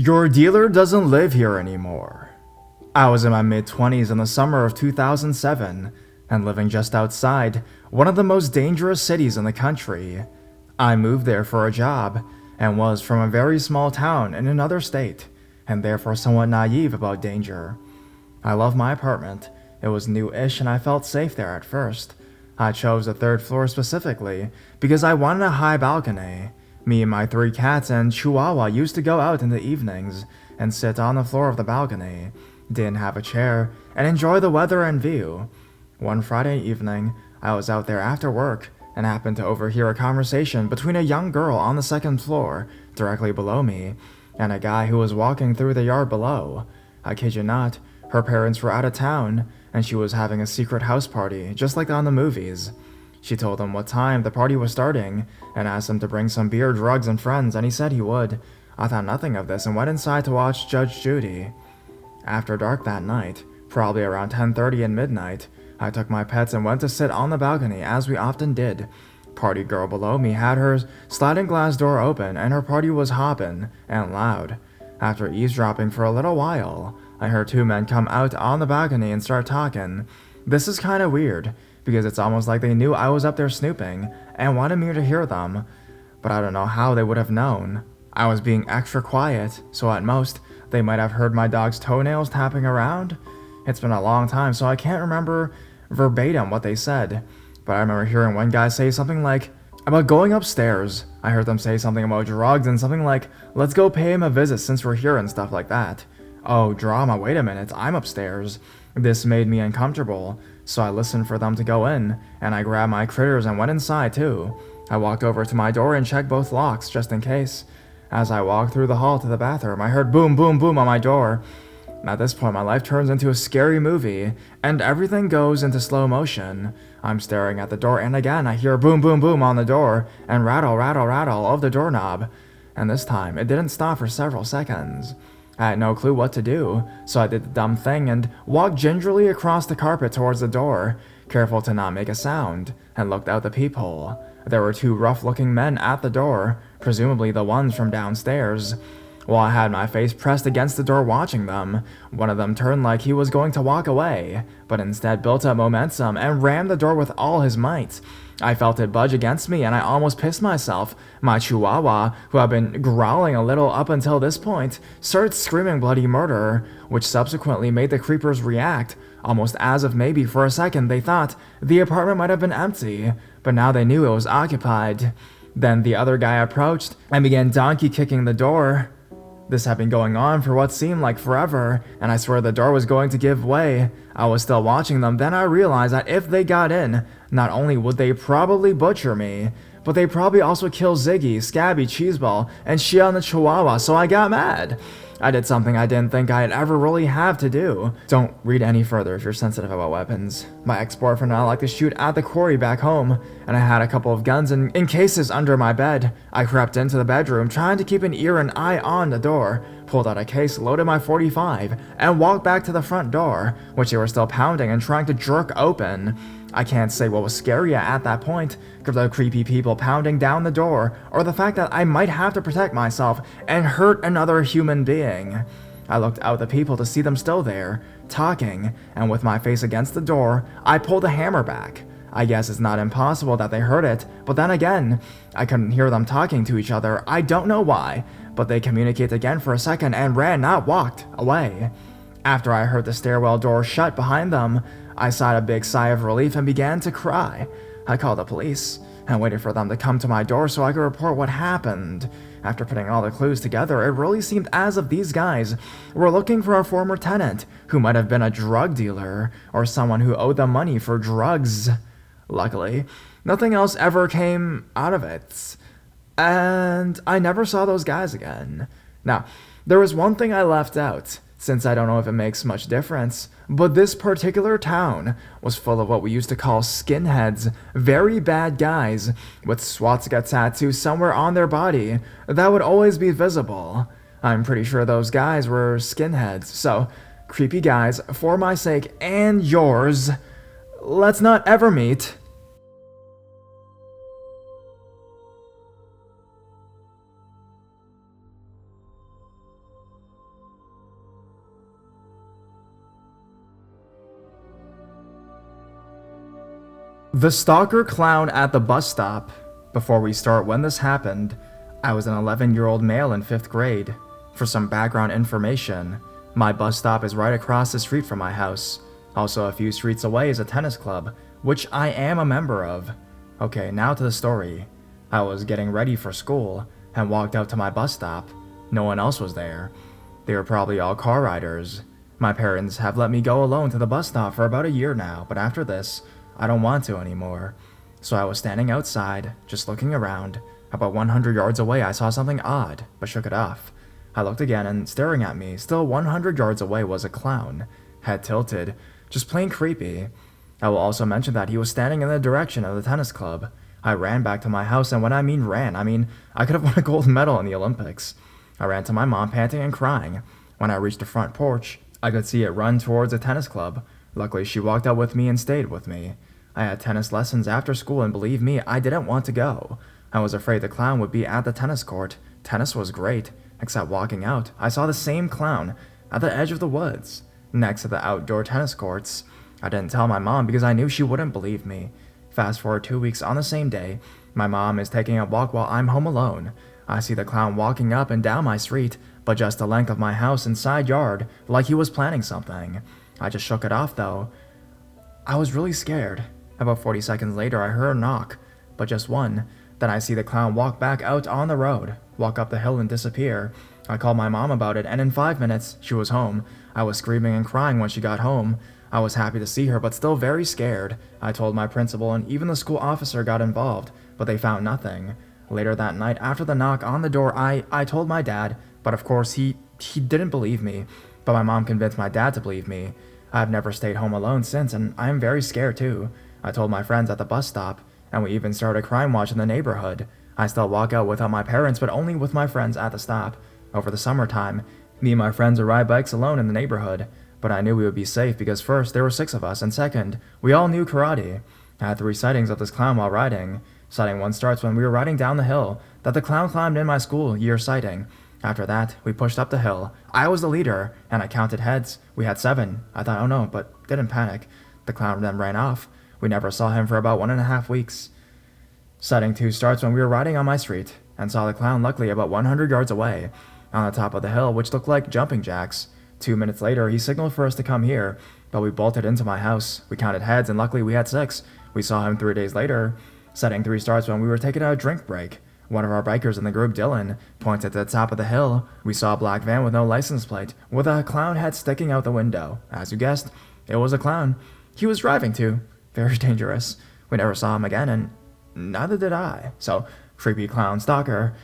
Your dealer doesn't live here anymore. I was in my mid-20s in the summer of 2007 and living just outside one of the most dangerous cities in the country. I moved there for a job and was from a very small town in another state and therefore somewhat naive about danger. I loved my apartment. It was new-ish and I felt safe there at first. I chose the third floor specifically because I wanted a high balcony. Me and my 3 cats and Chihuahua used to go out in the evenings and sit on the floor of the balcony, didn't have a chair, and enjoy the weather and view. One Friday evening, I was out there after work and happened to overhear a conversation between a young girl on the 2nd floor, directly below me, and a guy who was walking through the yard below. I kid you not, her parents were out of town, and she was having a secret house party, just like on the movies. She told him what time the party was starting, and asked him to bring some beer, drugs, and friends, and he said he would. I thought nothing of this and went inside to watch Judge Judy. After dark that night, probably around 10:30 and midnight, I took my pets and went to sit on the balcony as we often did. Party girl below me had her sliding glass door open and her party was hopping and loud. After eavesdropping for a little while, I heard 2 men come out on the balcony and start talking. This is kinda weird, because it's almost like they knew I was up there snooping and wanted me to hear them, but I don't know how they would have known. I was being extra quiet, so at most, they might have heard my dog's toenails tapping around. It's been a long time, so I can't remember verbatim what they said, but I remember hearing one guy say something like, about going upstairs. I heard them say something about drugs and something like, let's go pay him a visit since we're here and stuff like that. Oh, drama, wait a minute, I'm upstairs. This made me uncomfortable, so I listened for them to go in, and I grabbed my critters and went inside too. I walked over to my door and checked both locks, just in case. As I walked through the hall to the bathroom, I heard boom, boom, boom on my door. At this point, my life turns into a scary movie, and everything goes into slow motion. I'm staring at the door, and again, I hear boom, boom, boom on the door, and rattle, rattle, rattle of the doorknob. And this time, it didn't stop for several seconds. I had no clue what to do, so I did the dumb thing and walked gingerly across the carpet towards the door, careful to not make a sound, and looked out the peephole. There were 2 rough-looking men at the door, presumably the ones from downstairs. While I had my face pressed against the door watching them, one of them turned like he was going to walk away, but instead built up momentum and rammed the door with all his might. I felt it budge against me and I almost pissed myself. My Chihuahua, who had been growling a little up until this point, started screaming bloody murder, which subsequently made the creepers react, almost as if maybe for a second they thought the apartment might have been empty, but now they knew it was occupied. Then the other guy approached and began donkey kicking the door. This had been going on for what seemed like forever, and I swear the door was going to give way. I was still watching them, then I realized that if they got in, not only would they probably butcher me, but they'd probably also kill Ziggy, Scabby, Cheeseball, and Shia and the Chihuahua, so I got mad. I did something I didn't think I'd ever really have to do. Don't read any further if you're sensitive about weapons. My ex-boyfriend and I like to shoot at the quarry back home, and I had a couple of guns in cases under my bed. I crept into the bedroom, trying to keep an ear and eye on the door, pulled out a case, loaded my .45, and walked back to the front door, which they were still pounding and trying to jerk open. I can't say what was scarier at that point, the creepy people pounding down the door, or the fact that I might have to protect myself and hurt another human being. I looked out the people to see them still there, talking, and with my face against the door, I pulled the hammer back. I guess it's not impossible that they heard it, but then again, I couldn't hear them talking to each other. I don't know why, but they communicated again for a second and ran, not walked, away. After I heard the stairwell door shut behind them, I sighed a big sigh of relief and began to cry. I called the police and waited for them to come to my door so I could report what happened. After putting all the clues together, it really seemed as if these guys were looking for a former tenant who might have been a drug dealer or someone who owed them money for drugs. Luckily, nothing else ever came out of it, and I never saw those guys again. Now, there was one thing I left out, since I don't know if it makes much difference, but this particular town was full of what we used to call skinheads, very bad guys with swastika tattoos somewhere on their body that would always be visible. I'm pretty sure those guys were skinheads, so creepy guys, for my sake and yours, let's not ever meet. The stalker clown at the bus stop. Before we start, when this happened, I was an 11-year-old male in 5th grade. For some background information, my bus stop is right across the street from my house. Also, a few streets away is a tennis club, which I am a member of. Okay, now to the story. I was getting ready for school and walked out to my bus stop. No one else was there. They were probably all car riders. My parents have let me go alone to the bus stop for about a year now, but after this, I don't want to anymore. So I was standing outside, just looking around. About 100 yards away, I saw something odd, but shook it off. I looked again, and staring at me, still 100 yards away, was a clown. Head tilted, just plain creepy. I will also mention that he was standing in the direction of the tennis club. I ran back to my house, and when I mean ran, I mean I could have won a gold medal in the Olympics. I ran to my mom, panting and crying. When I reached the front porch, I could see it run towards the tennis club. Luckily, she walked out with me and stayed with me. I had tennis lessons after school, and believe me, I didn't want to go. I was afraid the clown would be at the tennis court. Tennis was great, except walking out, I saw the same clown at the edge of the woods, next to the outdoor tennis courts. I didn't tell my mom because I knew she wouldn't believe me. Fast forward 2 weeks, on the same day, my mom is taking a walk while I'm home alone. I see the clown walking up and down my street, but just the length of my house and side yard, like he was planning something. I just shook it off though. I was really scared. About 40 seconds later, I heard a knock, but just one. Then I see the clown walk back out on the road, walk up the hill and disappear. I called my mom about it, and in 5 minutes, she was home. I was screaming and crying when she got home. I was happy to see her, but still very scared. I told my principal, and even the school officer got involved, but they found nothing. Later that night, after the knock on the door, I told my dad, but of course he didn't believe me. But my mom convinced my dad to believe me. I've never stayed home alone since, and I am very scared too. I told my friends at the bus stop, and we even started a crime watch in the neighborhood. I still walk out without my parents, but only with my friends at the stop. Over the summertime, me and my friends would ride bikes alone in the neighborhood, but I knew we would be safe because first, there were 6 of us, and second, we all knew karate. I had 3 sightings of this clown while riding. Sighting 1 starts when we were riding down the hill that the clown climbed in my school year sighting. After that, we pushed up the hill. I was the leader, and I counted heads. We had 7. I thought, oh no, but didn't panic. The clown then ran off. We never saw him for about 1.5 weeks. Sighting 2 starts when we were riding on my street, and saw the clown luckily about 100 yards away, on the top of the hill, which looked like jumping jacks. 2 minutes later, he signaled for us to come here, but we bolted into my house. We counted heads, and luckily we had 6. We saw him 3 days later. Sighting 3 starts when we were taking a drink break. One of our bikers in the group, Dylan, pointed to the top of the hill. We saw a black van with no license plate, with a clown head sticking out the window. As you guessed, it was a clown. He was driving too. Very dangerous. We never saw him again, and neither did I. So, creepy clown stalker,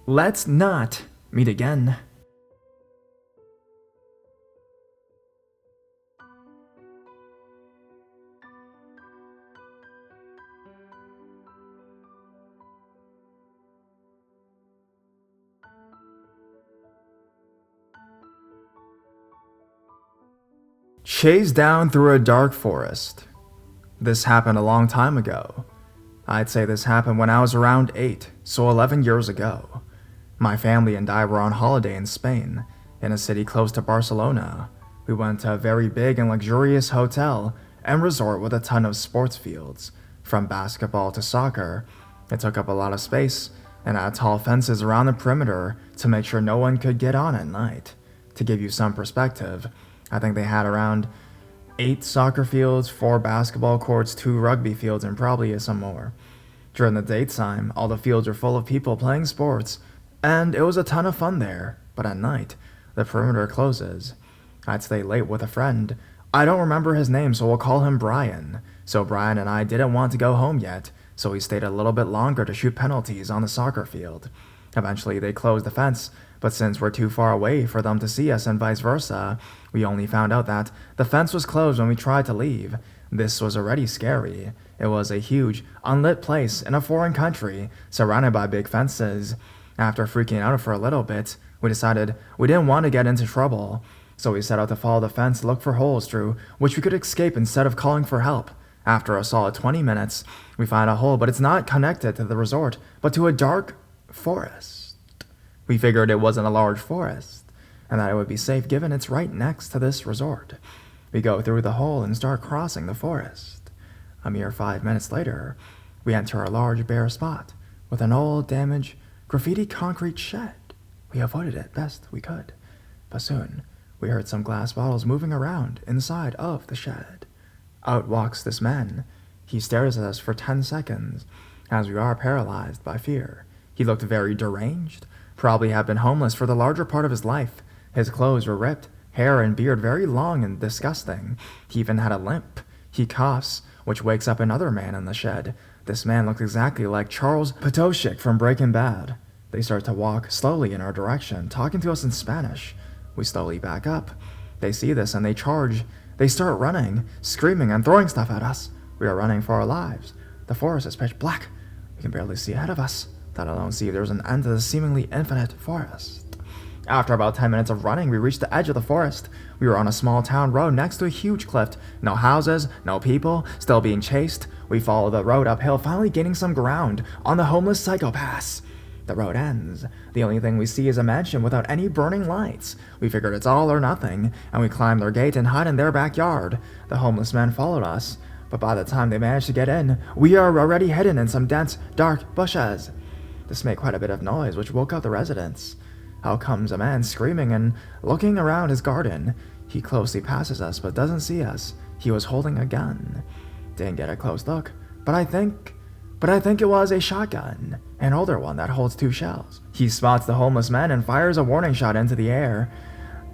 let's not meet again. Chased down through a dark forest. This happened a long time ago. I'd say this happened when I was around 8, so 11 years ago. My family and I were on holiday in Spain, in a city close to Barcelona. We went to a very big and luxurious hotel and resort with a ton of sports fields, from basketball to soccer. It took up a lot of space, and had tall fences around the perimeter to make sure no one could get on at night. To give you some perspective, I think they had around 8 soccer fields, 4 basketball courts, 2 rugby fields, and probably some more. During the daytime, all the fields were full of people playing sports, and it was a ton of fun there. But at night, the perimeter closes. I'd stay late with a friend. I don't remember his name, so we'll call him Brian. So Brian and I didn't want to go home yet, so we stayed a little bit longer to shoot penalties on the soccer field. Eventually, they closed the fence, but since we're too far away for them to see us and vice versa, we only found out that the fence was closed when we tried to leave. This was already scary. It was a huge, unlit place in a foreign country, surrounded by big fences. After freaking out for a little bit, we decided we didn't want to get into trouble, so we set out to follow the fence to look for holes through which we could escape instead of calling for help. After a solid 20 minutes, we find a hole, but it's not connected to the resort, but to a dark forest. We figured it wasn't a large forest, and that it would be safe given it's right next to this resort. We go through the hole and start crossing the forest. A mere 5 minutes later, we enter a large bare spot with an old, damaged, graffiti concrete shed. We avoided it best we could, but soon we heard some glass bottles moving around inside of the shed. Out walks this man. He stares at us for 10 seconds, as we are paralyzed by fear. He looked very deranged, probably had been homeless for the larger part of his life. His clothes were ripped, hair and beard very long and disgusting. He even had a limp. He coughs, which wakes up another man in the shed. This man looked exactly like Charles Potoshik from Breaking Bad. They start to walk slowly in our direction, talking to us in Spanish. We slowly back up. They see this and they charge. They start running, screaming and throwing stuff at us. We are running for our lives. The forest is pitch black. We can barely see ahead of us, let alone see there's an end to the seemingly infinite forest. After about 10 minutes of running, we reached the edge of the forest. We were on a small town road next to a huge cliff. No houses, no people, still being chased. We follow the road uphill, finally gaining some ground on the homeless psychopaths. The road ends. The only thing we see is a mansion without any burning lights. We figured it's all or nothing, and we climbed their gate and hid in their backyard. The homeless men followed us, but by the time they managed to get in, we are already hidden in some dense, dark bushes. This made quite a bit of noise, which woke up the residents. Out comes a man screaming and looking around his garden. He closely passes us, but doesn't see us. He was holding a gun. Didn't get a close look, but I think it was a shotgun, an older one that holds 2 shells. He spots the homeless man and fires a warning shot into the air.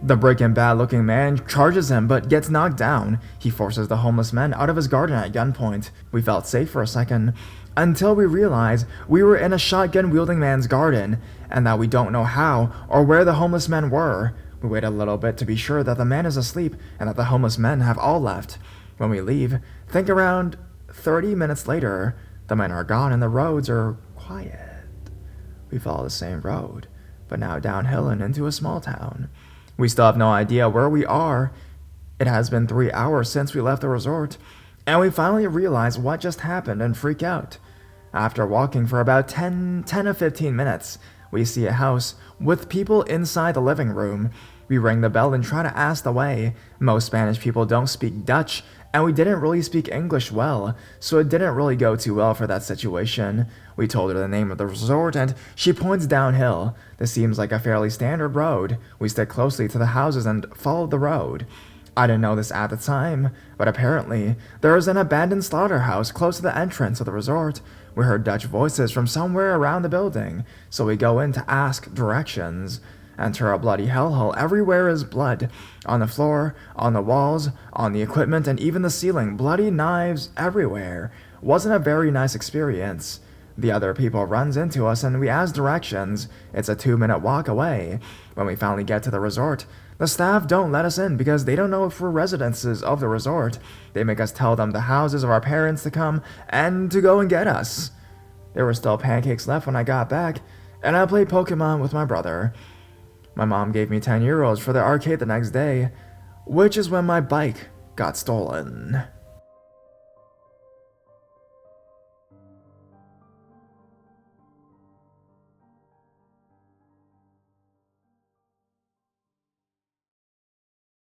The Breaking Bad looking man charges him but gets knocked down. He forces the homeless man out of his garden at gunpoint. We felt safe for a second, until we realized we were in a shotgun wielding man's garden, and that we don't know how or where the homeless men were. We wait a little bit to be sure that the man is asleep and that the homeless men have all left. When we leave, think around 30 minutes later, the men are gone and the roads are quiet. We follow the same road, but now downhill and into a small town. We still have no idea where we are. It has been 3 hours since we left the resort, and we finally realize what just happened and freak out. After walking for about 10 to 15 minutes, we see a house with people inside the living room. We ring the bell and try to ask the way. Most Spanish people don't speak Dutch, and we didn't really speak English well, so it didn't really go too well for that situation. We told her the name of the resort, and she points downhill. This seems like a fairly standard road. We stick closely to the houses and follow the road. I didn't know this at the time, but apparently there is an abandoned slaughterhouse close to the entrance of the resort. We heard Dutch voices from somewhere around the building, so we go in to ask directions. Enter a bloody hellhole. Everywhere is blood. On the floor, on the walls, on the equipment, and even the ceiling. Bloody knives everywhere. Wasn't a very nice experience. The other people runs into us and we ask directions. It's a 2-minute walk away. When we finally get to the resort, the staff don't let us in because they don't know if we're residences of the resort. They make us tell them the houses of our parents to come and to go and get us. There were still pancakes left when I got back, and I played Pokemon with my brother. My mom gave me €10 for the arcade the next day, which is when my bike got stolen.